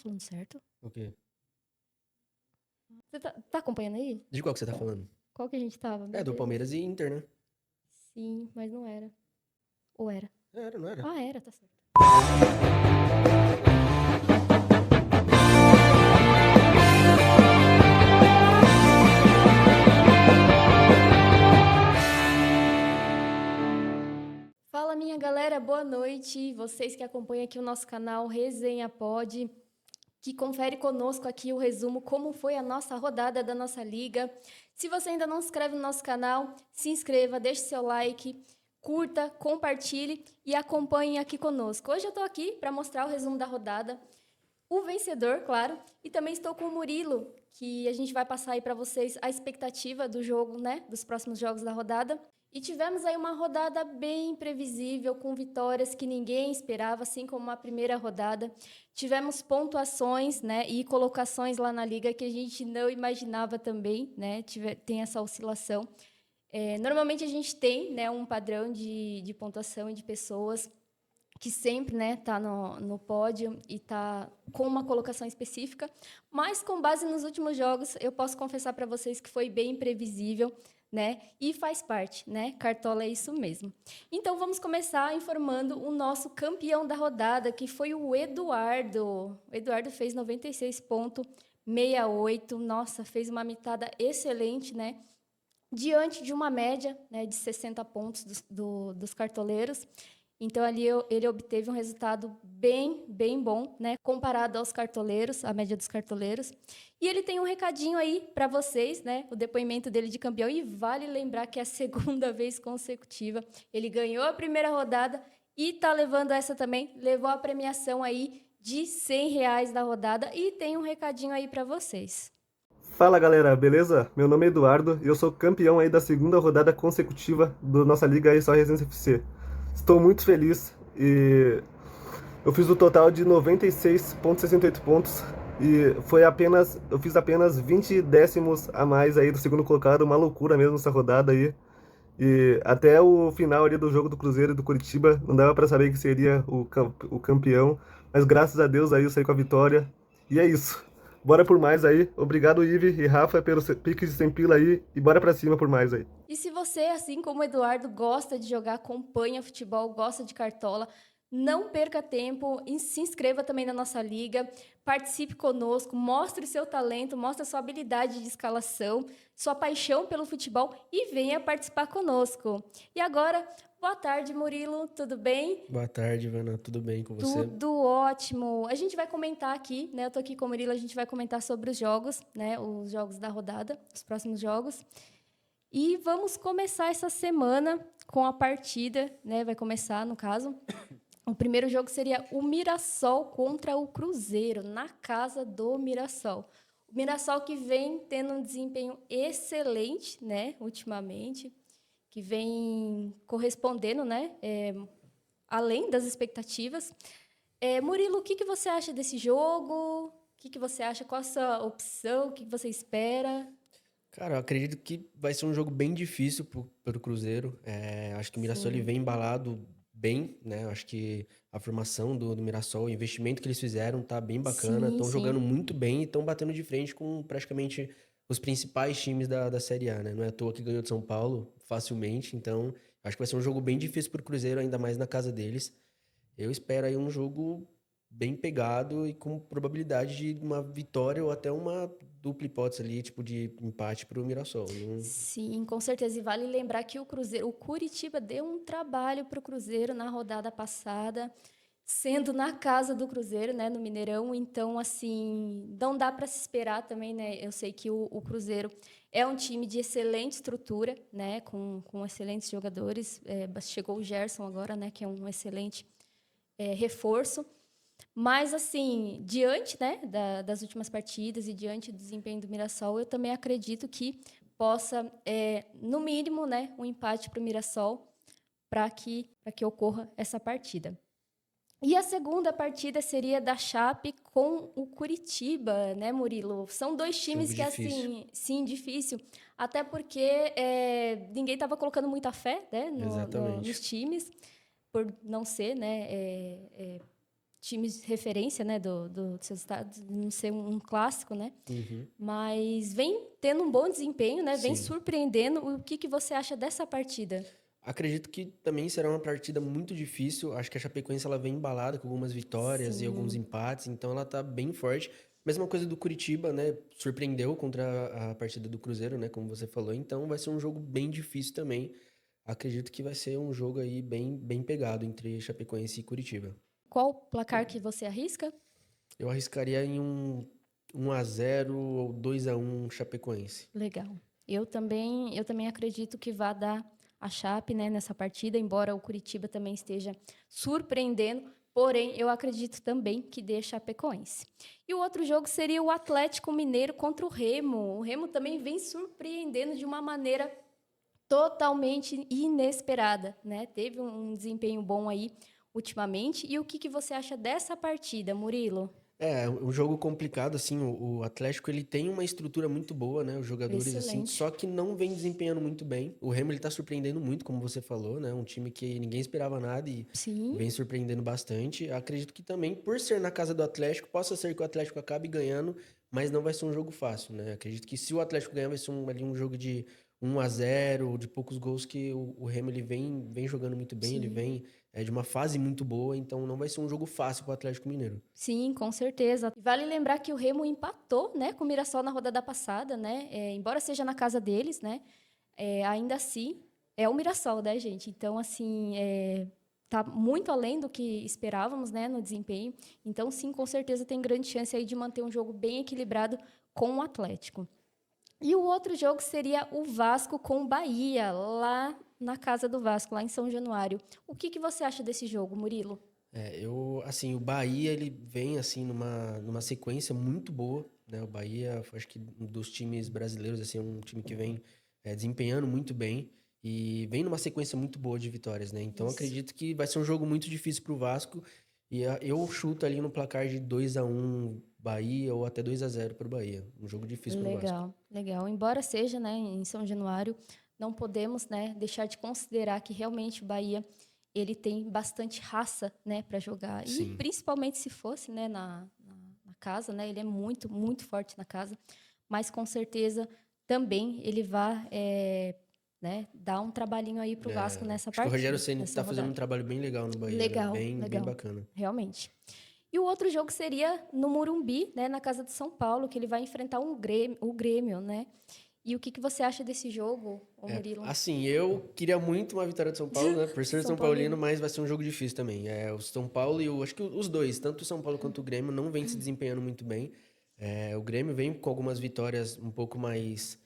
falando certo? O quê? Você tá acompanhando aí? De qual que você tá falando? Qual que a gente tava? Meu É, do Deus. Palmeiras e Inter, né? Sim, mas não era. Ou era? Era, não era? Ah, era, tá certo. Fala, minha galera, boa noite. Vocês que acompanham aqui o nosso canal Resenha Pod, que confere conosco aqui o resumo como foi a nossa rodada da nossa liga. Se você ainda não se inscreve no nosso canal, se inscreva, deixe seu like, curta, compartilhe e acompanhe aqui conosco. Hoje eu estou aqui para mostrar o resumo da rodada, o vencedor, claro, e também estou com o Murilo, que a gente vai passar aí para vocês a expectativa do jogo, né, dos próximos jogos da rodada. E tivemos aí uma rodada bem previsível, com vitórias que ninguém esperava, assim como a primeira rodada. Tivemos pontuações, né, e colocações lá na liga que a gente não imaginava também, né, tem essa oscilação. Normalmente a gente tem, né, um padrão de pontuação e de pessoas que sempre, né, tá no pódio e tá com uma colocação específica, mas com base nos últimos jogos, eu posso confessar para vocês que foi bem previsível, né, e faz parte, né, Cartola é isso mesmo. Então, vamos começar informando o nosso campeão da rodada, que foi o Eduardo. O Eduardo fez 96,68, nossa, fez uma mitada excelente, né, diante de uma média, né, de 60 pontos dos cartoleiros. Então, ali ele obteve um resultado bem bom, né? Comparado aos cartoleiros, a média dos cartoleiros. E ele tem um recadinho aí para vocês, né? O depoimento dele de campeão. E vale lembrar que é a segunda vez consecutiva. Ele ganhou a primeira rodada e tá levando essa também. Levou a premiação aí de R$ 100 da rodada. E tem um recadinho aí para vocês. Fala galera, beleza? Meu nome é Eduardo e eu sou campeão aí da segunda rodada consecutiva da nossa liga aí só Resenha FC. Estou muito feliz e eu fiz o total de 96,68 pontos e eu fiz apenas 20 décimos a mais aí do segundo colocado, uma loucura mesmo essa rodada aí. E até o final ali do jogo do Cruzeiro e do Curitiba, não dava pra saber que seria o campeão, mas graças a Deus aí eu saí com a vitória. E é isso. Bora por mais aí. Obrigado, Ive e Rafa, pelo pique de 100 pila aí. E bora pra cima por mais aí. E se você, assim como o Eduardo, gosta de jogar, acompanha futebol, gosta de cartola, não perca tempo, e se inscreva também na nossa liga, participe conosco, mostre o seu talento, mostre a sua habilidade de escalação, sua paixão pelo futebol e venha participar conosco. E agora, boa tarde, Murilo, tudo bem? Boa tarde, Ivana. Tudo bem com você? Tudo ótimo. A gente vai comentar aqui, né? Eu tô aqui com o Murilo, a gente vai comentar sobre os jogos, né? Os jogos da rodada, os próximos jogos. E vamos começar essa semana com a partida, né? Vai começar, no caso. O primeiro jogo seria o Mirassol contra o Cruzeiro, na casa do Mirassol. O Mirassol que vem tendo um desempenho excelente, né? Ultimamente, que vem correspondendo, né? Além das expectativas. Murilo, o que você acha desse jogo? O que você acha? Qual a sua opção? O que você espera? Cara, eu acredito que vai ser um jogo bem difícil pro Cruzeiro. Acho que o Mirassol ele Sim. vem embalado bem, né? Acho que a formação do Mirassol, o investimento que eles fizeram tá bem bacana. Sim, Estão jogando sim. muito bem e estão batendo de frente com praticamente os principais times da Série A, né? Não é à toa que ganhou de São Paulo facilmente. Então, acho que vai ser um jogo bem difícil pro Cruzeiro, ainda mais na casa deles. Eu espero aí um jogo bem pegado e com probabilidade de uma vitória ou até uma dupla hipótese ali, tipo de empate pro Mirassol. Sim, com certeza. E vale lembrar que o Curitiba deu um trabalho para o Cruzeiro na rodada passada, sendo na casa do Cruzeiro, né, no Mineirão. Então, assim, não dá para se esperar também, né? Eu sei que o Cruzeiro é um time de excelente estrutura, né, com excelentes jogadores. Chegou o Gerson agora, né, que é um excelente reforço. Mas, assim, diante, né, das últimas partidas e diante do desempenho do Mirassol, eu também acredito que possa, no mínimo, né, um empate para o Mirassol para que ocorra essa partida. E a segunda partida seria da Chape com o Curitiba, né, Murilo? São dois times Jogo que, difícil. assim, sim, difícil, até porque ninguém estava colocando muita fé, né, nos Exatamente. times, por não ser, né, times de referência, né, do seu estado, não ser um clássico, né? Uhum. Mas vem tendo um bom desempenho, né? Vem Sim. surpreendendo. O que você acha dessa partida? Acredito que também será uma partida muito difícil. Acho que a Chapecoense ela vem embalada com algumas vitórias e alguns Sim, empates, então ela tá bem forte. Mesma coisa do Curitiba, né? Surpreendeu contra a partida do Cruzeiro, né? Como você falou. Então vai ser um jogo bem difícil também. Acredito que vai ser um jogo aí bem pegado entre Chapecoense e Curitiba. qual placar que você arrisca? Eu arriscaria em um 1-0 ou 2-1 Chapecoense. Legal. Eu também acredito que vai dar a Chape, né, nessa partida, embora o Curitiba também esteja surpreendendo, porém eu acredito também que dê Chapecoense. E o outro jogo seria o Atlético Mineiro contra o Remo. O Remo também vem surpreendendo de uma maneira totalmente inesperada, né? Teve um desempenho bom aí ultimamente. E o que você acha dessa partida, Murilo? É, um jogo complicado, assim, o Atlético, ele tem uma estrutura muito boa, né, os jogadores, assim, Excelente. só que não vem desempenhando muito bem. O Remo, ele tá surpreendendo muito, como você falou, né, um time que ninguém esperava nada e Sim, vem surpreendendo bastante. Acredito que também, por ser na casa do Atlético, possa ser que o Atlético acabe ganhando, mas não vai ser um jogo fácil, né, acredito que se o Atlético ganhar, vai ser ali um jogo de 1-0, de poucos gols, que o Remo, ele vem jogando muito bem, ele sim. vem de uma fase muito boa, então não vai ser um jogo fácil pro Atlético Mineiro. Sim, com certeza. Vale lembrar que o Remo empatou, né, com o Mirassol na rodada passada, né? Embora seja na casa deles, né? Ainda assim é o Mirassol, né, gente? Então, assim, tá muito além do que esperávamos, né, no desempenho. Então, sim, com certeza tem grande chance aí de manter um jogo bem equilibrado com o Atlético. E o outro jogo seria o Vasco com o Bahia, lá na casa do Vasco, lá em São Januário. O que você acha desse jogo, Murilo? Assim, o Bahia, ele vem, assim, numa sequência muito boa, né? O Bahia, acho que dos times brasileiros, assim, é um time que vem desempenhando muito bem e vem numa sequência muito boa de vitórias, né? Então, Isso. acredito que vai ser um jogo muito difícil pro Vasco e eu chuto ali no placar de 2-1 Bahia ou até 2-0 pro Bahia. Um jogo difícil pro Vasco. Legal, legal. Embora seja, né, em São Januário, não podemos, né, deixar de considerar que realmente o Bahia ele tem bastante raça, né, para jogar. E Sim. principalmente se fosse, né, na casa, né, ele é muito, muito forte na casa. Mas com certeza também ele vai, né, dar um trabalhinho aí para o Vasco nessa Acho que o Rogério partida, Ceni nessa tá fazendo um rodada. trabalho bem legal no Bahia, né? Legal, Bem legal, bacana. realmente. E o outro jogo seria no Morumbi, né, na casa de São Paulo, que ele vai enfrentar o Grêmio, né? E o que você acha desse jogo, ô Murilo? Assim, eu queria muito uma vitória do São Paulo, né? Por ser São São Paulino, Paulino. mas vai ser um jogo difícil também. O São Paulo acho que os dois, tanto o São Paulo quanto o Grêmio, não vem se desempenhando muito bem. O Grêmio vem com algumas vitórias um pouco mais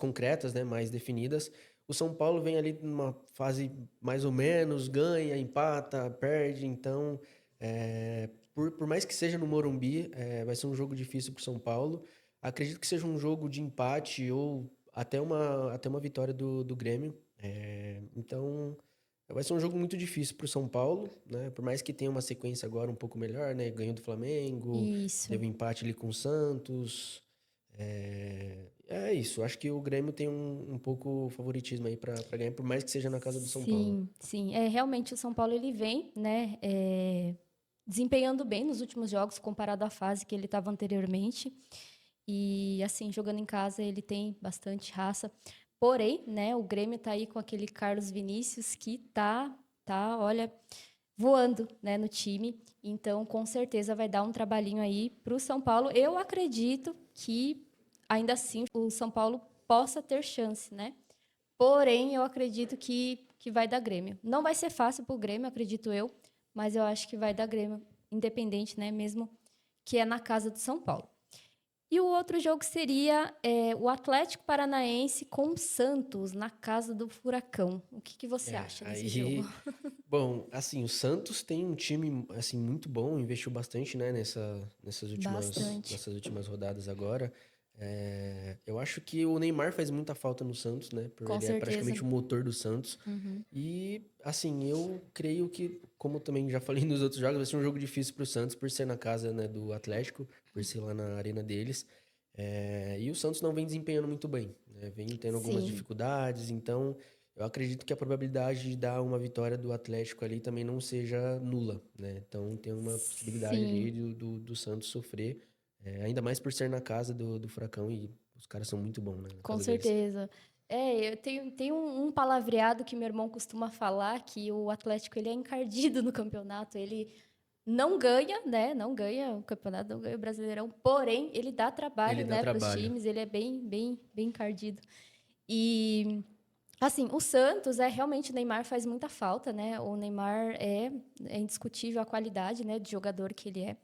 concretas, né? Mais definidas. O São Paulo vem ali numa fase mais ou menos, ganha, empata, perde. Então, por mais que seja no Morumbi, vai ser um jogo difícil para o São Paulo. Acredito que seja um jogo de empate ou até uma vitória do Grêmio. Então, vai ser um jogo muito difícil para o São Paulo, né? Por mais que tenha uma sequência agora um pouco melhor, né? Ganhou do Flamengo, Isso. teve um empate ali com o Santos. É isso. Acho que o Grêmio tem um pouco favoritismo aí para ganhar, por mais que seja na casa do São Paulo. Sim, sim. Realmente o São Paulo ele vem, né, desempenhando bem nos últimos jogos comparado à fase que ele estava anteriormente. E assim, jogando em casa, ele tem bastante raça. Porém, né, o Grêmio tá aí com aquele Carlos Vinícius que olha, voando, né, no time. Então, com certeza vai dar um trabalhinho aí para o São Paulo. Eu acredito que ainda assim o São Paulo possa ter chance, né? Porém, eu acredito que vai dar Grêmio. Não vai ser fácil para o Grêmio, acredito eu, mas eu acho que vai dar Grêmio, independente, né? Mesmo que é na casa do São Paulo. E o outro jogo seria o Atlético Paranaense com o Santos, na casa do Furacão. O que você acha desse jogo? Bom, assim, o Santos tem um time assim muito bom, investiu bastante, né, Bastante. nessas últimas rodadas agora. Eu acho que o Neymar faz muita falta no Santos, né? Porque Com ele é certeza. praticamente o motor do Santos. Uhum. E, assim, eu creio que, como também já falei nos outros jogos, vai ser um jogo difícil pro Santos, por ser na casa, né, do Atlético, por ser lá na arena deles. E o Santos não vem desempenhando muito bem, né? Vem tendo algumas Sim. dificuldades, então eu acredito que a probabilidade de dar uma vitória do Atlético ali também não seja nula, né? Então tem uma possibilidade Sim, ali do Santos sofrer, ainda mais por ser na casa do Furacão e os caras são muito bons, né, na com casa deles. certeza. Eu tenho um palavreado que meu irmão costuma falar, que o Atlético ele é encardido no campeonato. Ele não ganha, né? Não ganha o campeonato, não ganha o Brasileirão. Porém, ele dá Ele trabalho, dá né, para os trabalho. times. Ele é bem encardido. E assim, o Santos realmente o Neymar faz muita falta, né? O Neymar é indiscutível a qualidade, né, de jogador que ele é.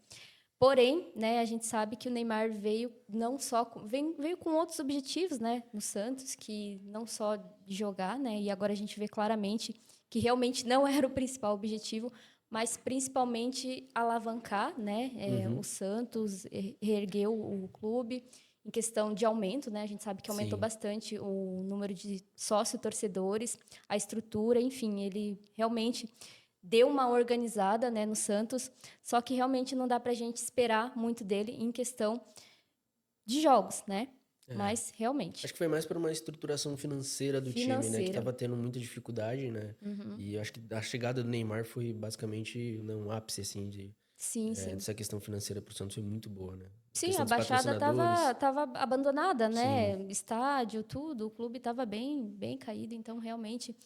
Porém, né, a gente sabe que o Neymar veio não só veio com outros objetivos, né, no Santos, que não só de jogar, né, e agora a gente vê claramente que realmente não era o principal objetivo, mas principalmente alavancar, né, o Uhum. Santos reergueu o clube em questão de aumento, né, a gente sabe que aumentou Sim. bastante o número de sócio-torcedores, a estrutura, enfim, ele realmente deu uma organizada, né, no Santos, só que realmente não dá para a gente esperar muito dele em questão de jogos, né? É. Mas realmente, Acho que foi mais por uma estruturação financeira do time, né? Que financeira. tava tendo muita dificuldade, né? Uhum. E eu acho que a chegada do Neymar foi basicamente um ápice, assim, Sim, sim. dessa questão financeira pro Santos foi muito boa, né? A Sim, questão a dos Baixada patrocinadores, tava abandonada, sim, né? Estádio, tudo, o clube estava bem caído, então realmente,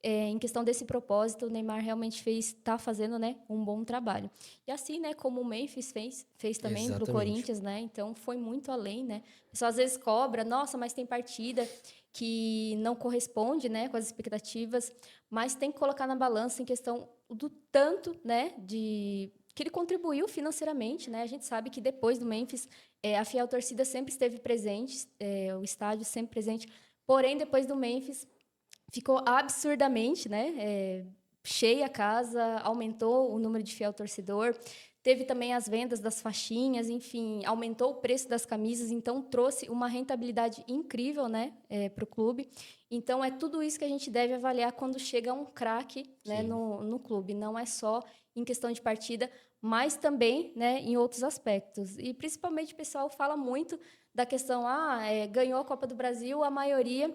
em questão desse propósito, o Neymar realmente tá fazendo, né, um bom trabalho. E assim, né, como o Memphis fez também para o exatamente. Corinthians, né? Então foi muito além, né? O pessoal às vezes cobra, nossa, mas tem partida que não corresponde, né, com as expectativas, mas tem que colocar na balança em questão do tanto, né, de que ele contribuiu financeiramente, né? A gente sabe que depois do Memphis, a fiel torcida sempre esteve presente, o estádio sempre presente. Porém, depois do Memphis, ficou absurdamente, né? Cheia a casa, aumentou o número de fiel torcedor. Teve também as vendas das faixinhas, enfim, aumentou o preço das camisas, então trouxe uma rentabilidade incrível, né, para o clube. Então é tudo isso que a gente deve avaliar quando chega um craque, né, Sim. no clube. Não é só em questão de partida, mas também, né, em outros aspectos. E principalmente o pessoal fala muito da questão, ganhou a Copa do Brasil, a maioria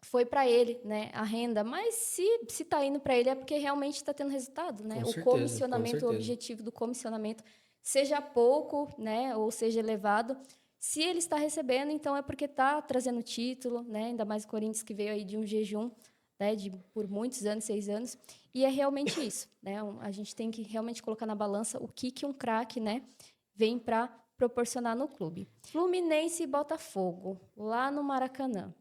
foi para ele, né, a renda. Mas se está indo para ele é porque realmente está tendo resultado, né? Com O certeza, com comissionamento, o certeza. objetivo do comissionamento, seja pouco, né, ou seja elevado, se ele está recebendo, então é porque está trazendo título, né? Ainda mais o Corinthians que veio aí de um jejum, né, por muitos anos, 6 anos, e é realmente isso, né? A gente tem que realmente colocar na balança o que um craque, né, vem para proporcionar no clube. Fluminense e Botafogo, lá no Maracanã.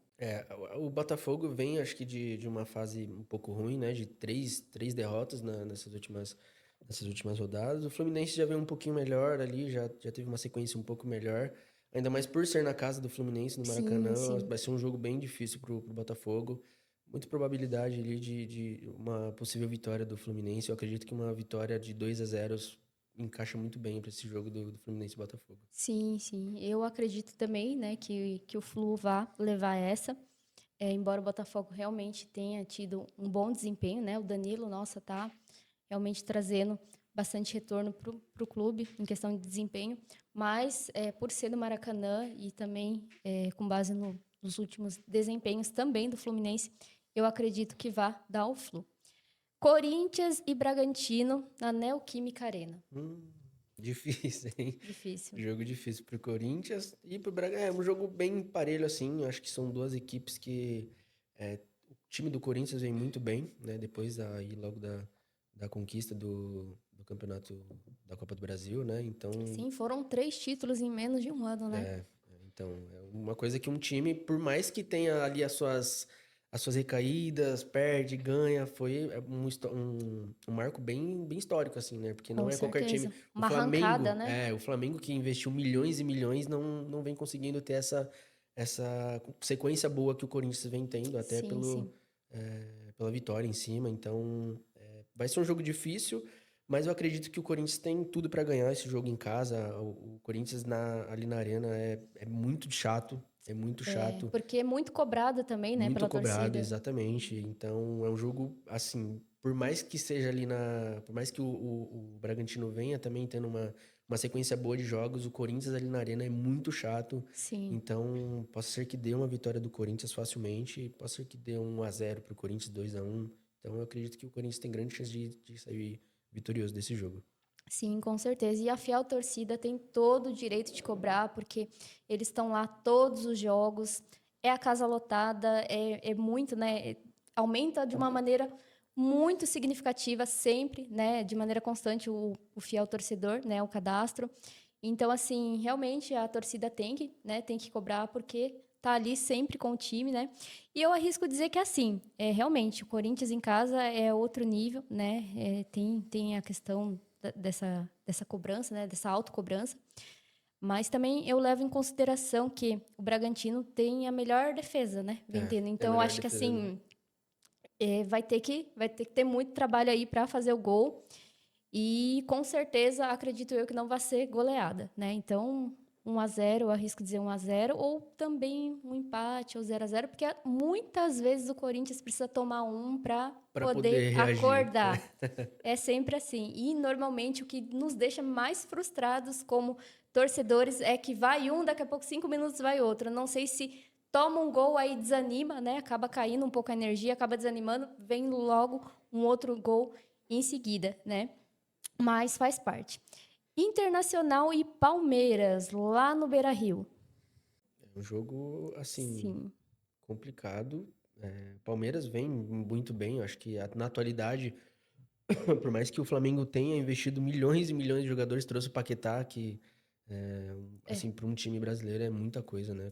O Botafogo vem, acho que, de uma fase um pouco ruim, né? De três derrotas nessas últimas rodadas. O Fluminense já veio um pouquinho melhor ali, já teve uma sequência um pouco melhor. Ainda mais por ser na casa do Fluminense, no Sim, Maracanã, sim. vai ser um jogo bem difícil pro Botafogo. Muita probabilidade ali de uma possível vitória do Fluminense. Eu acredito que uma vitória de 2-0 encaixa muito bem para esse jogo do Fluminense e Botafogo. Sim, sim. Eu acredito também, né, que o Flu vá levar essa. Embora o Botafogo realmente tenha tido um bom desempenho, né? O Danilo, nossa, tá realmente trazendo bastante retorno para o clube em questão de desempenho. Mas, por ser no Maracanã e também com base nos últimos desempenhos também do Fluminense, eu acredito que vá dar o Flu. Corinthians e Bragantino na Neoquímica Arena. Difícil, hein? Difícil. Jogo difícil pro Corinthians e pro Braga. É um jogo bem parelho, assim. Eu acho que são duas equipes que. O time do Corinthians vem muito bem, né? Depois aí logo da conquista do campeonato da Copa do Brasil, né? Então, Sim, foram 3 títulos em menos de um ano, né? é uma coisa que um time, por mais que tenha ali as suas recaídas, perde, ganha, foi um marco bem histórico, assim, né? Porque não Com é qualquer time. certeza. Uma arrancada, né? O Flamengo que investiu milhões e milhões não vem conseguindo ter essa sequência boa que o Corinthians vem tendo, até Sim, sim. pela vitória em cima. Então, vai ser um jogo difícil. Mas eu acredito que o Corinthians tem tudo para ganhar esse jogo em casa. O Corinthians ali na arena é muito chato, é muito chato, Porque é muito cobrado também, né, muito pela cobrado, torcida. exatamente. Então é um jogo assim, por mais que seja por mais que o Bragantino venha também tendo uma sequência boa de jogos. O Corinthians ali na Arena é muito chato. Sim. Então, pode ser que dê uma vitória do Corinthians facilmente. Pode ser que dê 1-0 pro Corinthians, 2-1. Então, eu acredito que o Corinthians tem grande chance de sair vitorioso desse jogo. Sim, com certeza. E a fiel torcida tem todo o direito de cobrar, porque eles estão lá todos os jogos. É a casa lotada, é muito, né? Aumenta de uma maneira muito significativa sempre, né? De maneira constante o fiel torcedor, né? O cadastro. Então, assim, realmente a torcida tem que cobrar, porque tá ali sempre com o time, né? E eu arrisco dizer que assim, realmente, o Corinthians em casa é outro nível, né? Tem a questão dessa cobrança, né? Dessa autocobrança. Mas também eu levo em consideração que o Bragantino tem a melhor defesa, né? Vem tendo. É a Então, eu melhor acho que defesa, né? assim, vai ter que ter muito trabalho aí para fazer o gol. E com certeza, acredito eu que não vai ser goleada, né? Então, 1-0, eu arrisco dizer 1-0, ou também um empate ou 0-0, porque muitas vezes o Corinthians precisa tomar um para Pra poder poder reagir. acordar. É sempre assim. E normalmente o que nos deixa mais frustrados como torcedores é que vai um, daqui a pouco 5 minutos vai outro. Não sei se toma um gol aí desanima, né? Acaba caindo um pouco a energia, acaba desanimando, vem logo um outro gol em seguida, né? Mas faz parte. Internacional e Palmeiras, lá no Beira-Rio. É um jogo, assim, Sim. complicado. Palmeiras vem muito bem. Eu acho que na atualidade, por mais que o Flamengo tenha investido milhões e milhões de jogadores, trouxe o Paquetá, que, assim, para um time brasileiro é muita coisa, né?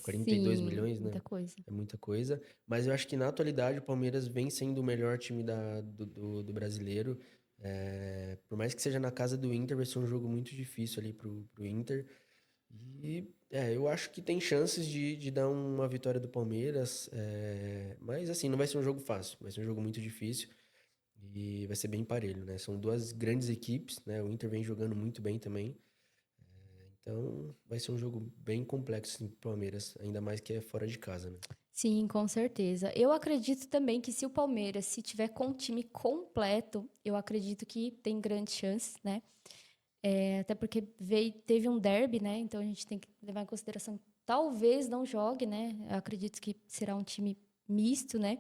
42 Sim, milhões, né? muita coisa. É muita coisa. Mas eu acho que na atualidade o Palmeiras vem sendo o melhor time do brasileiro. Por mais que seja na casa do Inter, vai ser um jogo muito difícil ali pro Inter. E eu acho que tem chances de dar uma vitória do Palmeiras. Mas assim, não vai ser um jogo fácil, vai ser um jogo muito difícil. E vai ser bem parelho, né? São duas grandes equipes, né? O Inter vem jogando muito bem também. Então, vai ser um jogo bem complexo assim, pro Palmeiras, ainda mais que é fora de casa, né? Sim, com certeza. Eu acredito também que se o Palmeiras, se tiver com o time completo, eu acredito que tem grandes chances, né? Até porque teve um derby, né? Então a gente tem que levar em consideração, talvez não jogue, né? Eu acredito que será um time misto, né?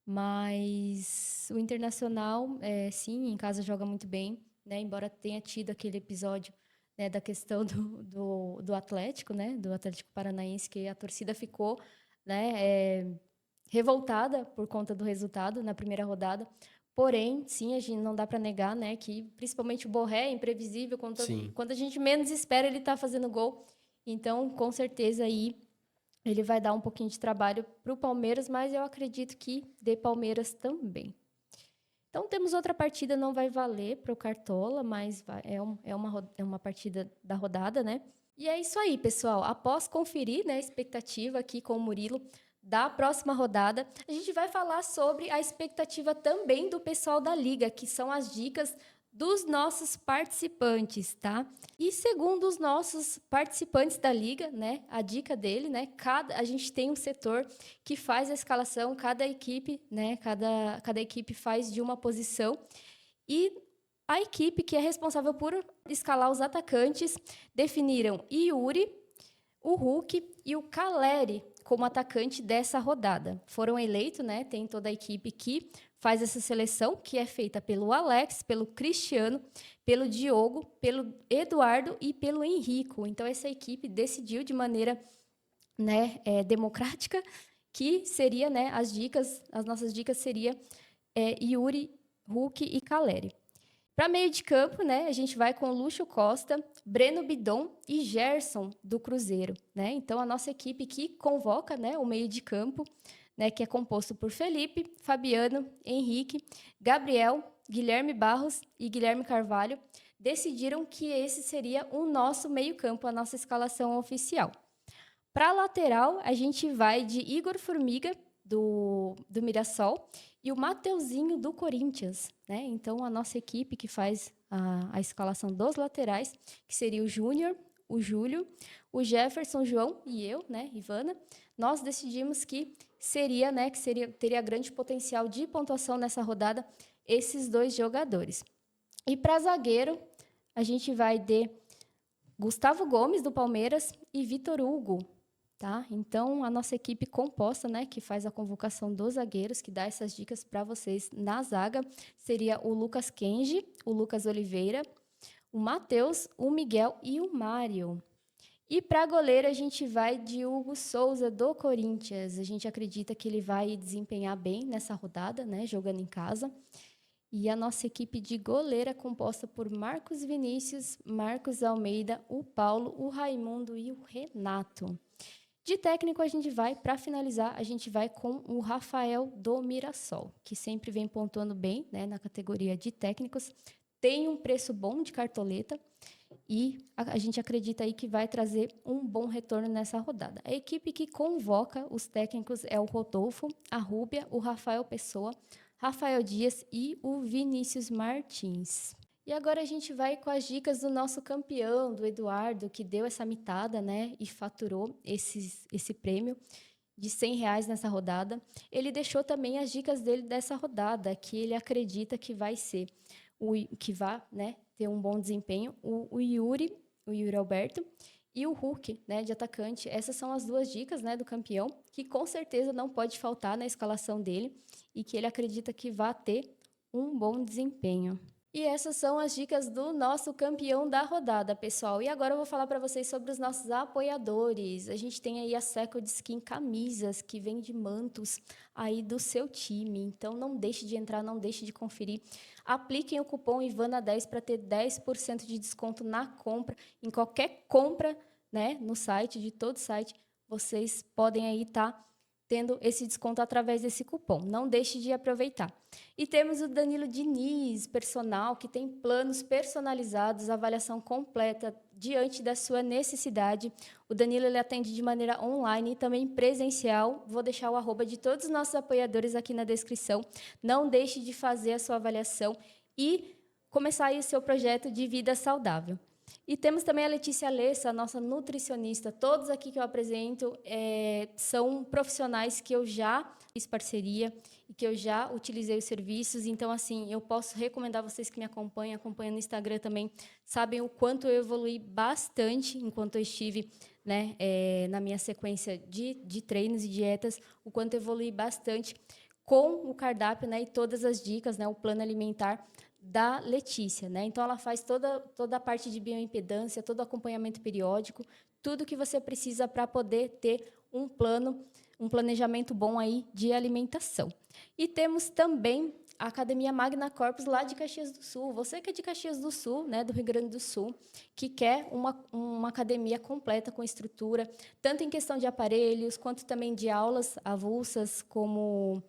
Mas o Internacional, sim, em casa joga muito bem, né? Embora tenha tido aquele episódio, né, da questão do Atlético, né? Do Atlético Paranaense, que a torcida ficou, né, revoltada por conta do resultado na primeira rodada. Porém, sim, a gente não dá para negar, né, que principalmente o Borré é imprevisível, Sim. quando a gente menos espera, ele está fazendo gol. Então, com certeza aí ele vai dar um pouquinho de trabalho para o Palmeiras, mas eu acredito que dê Palmeiras também. Então, temos outra partida, não vai valer para o Cartola, mas é uma partida da rodada, né? E é isso aí, pessoal. Após conferir, né, a expectativa aqui com o Murilo da próxima rodada, a gente vai falar sobre a expectativa também do pessoal da Liga, que são as dicas dos nossos participantes, tá? E segundo os nossos participantes da Liga, né, a dica dele, né, a gente tem um setor que faz a escalação, cada equipe, né, cada equipe faz de uma posição e a equipe que é responsável por escalar os atacantes definiram Yuri, o Hulk e o Caleri como atacante dessa rodada. Foram eleitos, né? Tem toda a equipe que faz essa seleção, que é feita pelo Alex, pelo Cristiano, pelo Diogo, pelo Eduardo e pelo Henrico. Então, essa equipe decidiu de maneira, né, democrática, que seria, né, as nossas dicas seria Yuri, Hulk e Caleri. Para meio de campo, né, a gente vai com Lúcio Costa, Breno Bidon e Gerson do Cruzeiro, né? Então a nossa equipe que convoca, né, o meio de campo, né, que é composto por Felipe, Fabiano, Henrique, Gabriel, Guilherme Barros e Guilherme Carvalho, decidiram que esse seria o nosso meio-campo, a nossa escalação oficial. Para a lateral, a gente vai de Igor Formiga, do Mirassol, e o Mateuzinho, do Corinthians, né? Então, a nossa equipe que faz a escalação dos laterais, que seria o Júnior, o Júlio, o Jefferson, João e eu, né, Ivana, nós decidimos que seria, né, teria grande potencial de pontuação nessa rodada esses dois jogadores. E para zagueiro, a gente vai de Gustavo Gomes, do Palmeiras, e Vitor Hugo, tá? Então, a nossa equipe composta, né, que faz a convocação dos zagueiros, que dá essas dicas para vocês na zaga, seria o Lucas Kenji, o Lucas Oliveira, o Matheus, o Miguel e o Mário. E para goleiro, a gente vai de Hugo Souza, do Corinthians. A gente acredita que ele vai desempenhar bem nessa rodada, né, jogando em casa. E a nossa equipe de goleiro é composta por Marcos Vinícius, Marcos Almeida, o Paulo, o Raimundo e o Renato. De técnico, a gente vai, para finalizar, a gente vai com o Rafael do Mirassol, que sempre vem pontuando bem, né, na categoria de técnicos. Tem um preço bom de cartoleta e a gente acredita aí que vai trazer um bom retorno nessa rodada. A equipe que convoca os técnicos é o Rodolfo, a Rúbia, o Rafael Pessoa, Rafael Dias e o Vinícius Martins. E agora a gente vai com as dicas do nosso campeão, do Eduardo, que deu essa mitada, né, e faturou esse prêmio de R$100 nessa rodada. Ele deixou também as dicas dele dessa rodada, que ele acredita que vai ser que vai, né, ter um bom desempenho, o Yuri Alberto, e o Hulk, né, de atacante. Essas são as duas dicas, né, do campeão, que com certeza não pode faltar na escalação dele e que ele acredita que vai ter um bom desempenho. E essas são as dicas do nosso campeão da rodada, pessoal. E agora eu vou falar para vocês sobre os nossos apoiadores. A gente tem aí a Second Skin Camisas, que vende mantos aí do seu time. Então, não deixe de entrar, não deixe de conferir. Apliquem o cupom Ivana10 para ter 10% de desconto na compra. Em qualquer compra, né, no site, de todo site, vocês podem aí estar tendo esse desconto através desse cupom. Não deixe de aproveitar. E temos o Danilo Diniz, personal, que tem planos personalizados, avaliação completa diante da sua necessidade. O Danilo ele atende de maneira online e também presencial. Vou deixar o arroba de todos os nossos apoiadores aqui na descrição. Não deixe de fazer a sua avaliação e começar aí o seu projeto de vida saudável. E temos também a Letícia Alessa, a nossa nutricionista. Todos aqui que eu apresento são profissionais que eu já fiz parceria e que eu já utilizei os serviços. Então, assim, eu posso recomendar vocês que me acompanham no Instagram também, sabem o quanto eu evolui bastante enquanto eu estive, né, na minha sequência de treinos e dietas, o quanto eu evolui bastante com o cardápio, né, e todas as dicas, né, o plano alimentar da Letícia, né? Então, ela faz toda a parte de bioimpedância, todo o acompanhamento periódico, tudo que você precisa para poder ter um planejamento bom aí de alimentação. E temos também a Academia Magna Corpus lá de Caxias do Sul. Você que é de Caxias do Sul, né, do Rio Grande do Sul, que quer uma academia completa com estrutura, tanto em questão de aparelhos, quanto também de aulas avulsas, como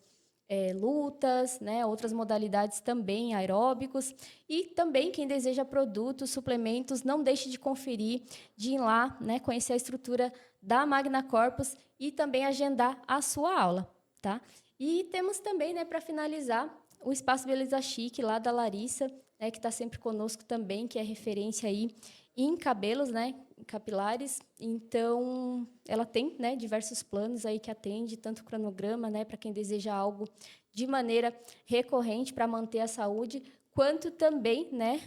lutas, né, outras modalidades também, aeróbicos, e também quem deseja produtos, suplementos, não deixe de conferir, de ir lá, né, conhecer a estrutura da Magna Corpus e também agendar a sua aula, tá? E temos também, né, para finalizar, o Espaço Beleza Chique, lá da Larissa, né, que está sempre conosco também, que é referência aí em cabelos, né, capilares. Então, ela tem, né, diversos planos aí que atende, tanto cronograma, né, para quem deseja algo de maneira recorrente para manter a saúde, quanto também, né,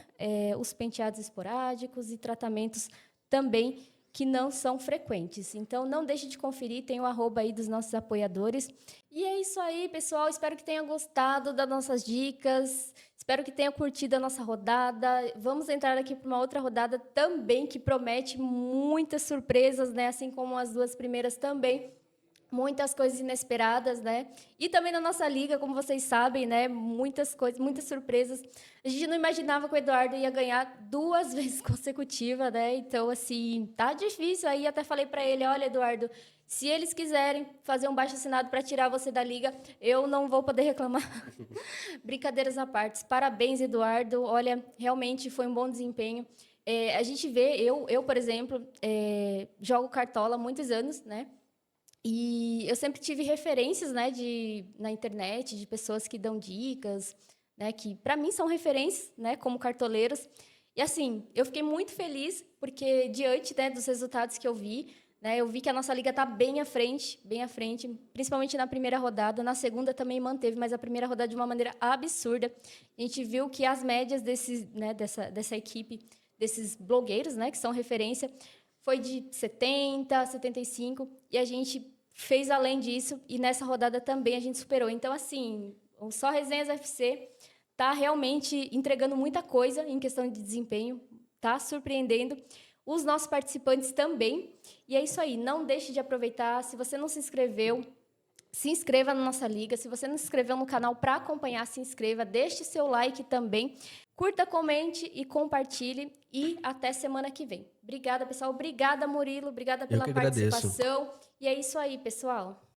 os penteados esporádicos e tratamentos também que não são frequentes. Então, não deixe de conferir, tem o arroba aí dos nossos apoiadores. E é isso aí, pessoal. Espero que tenham gostado das nossas dicas. Espero que tenham curtido a nossa rodada. Vamos entrar aqui para uma outra rodada também que promete muitas surpresas, né? Assim como as duas primeiras também. Muitas coisas inesperadas, né? E também na nossa liga, como vocês sabem, né? Muitas coisas, muitas surpresas. A gente não imaginava que o Eduardo ia ganhar 2 vezes consecutivas, né? Então, assim, tá difícil. Aí até falei para ele, olha, Eduardo, se eles quiserem fazer um baixo-assinado para tirar você da liga, eu não vou poder reclamar. Brincadeiras à parte. Parabéns, Eduardo. Olha, realmente foi um bom desempenho. A gente vê, eu por exemplo, jogo cartola há muitos anos, né? E eu sempre tive referências, né, na internet, de pessoas que dão dicas, né, que para mim são referências, né, como cartoleiros. E assim, eu fiquei muito feliz porque diante, né, dos resultados que eu vi, né, eu vi que a nossa liga está bem à frente, principalmente na primeira rodada. Na segunda também manteve, mas a primeira rodada de uma maneira absurda. A gente viu que as médias dessa equipe, desses blogueiros, né, que são referência, foi de 70, 75, e a gente fez além disso, e nessa rodada também a gente superou. Então, assim, o Só Resenhas FC está realmente entregando muita coisa em questão de desempenho, está surpreendendo os nossos participantes também. E é isso aí, não deixe de aproveitar. Se você não se inscreveu, se inscreva na nossa liga. Se você não se inscreveu no canal para acompanhar, se inscreva. Deixe seu like também. Curta, comente e compartilhe. E até semana que vem. Obrigada, pessoal. Obrigada, Murilo. Obrigada Eu pela que agradeço. participação. E é isso aí, pessoal.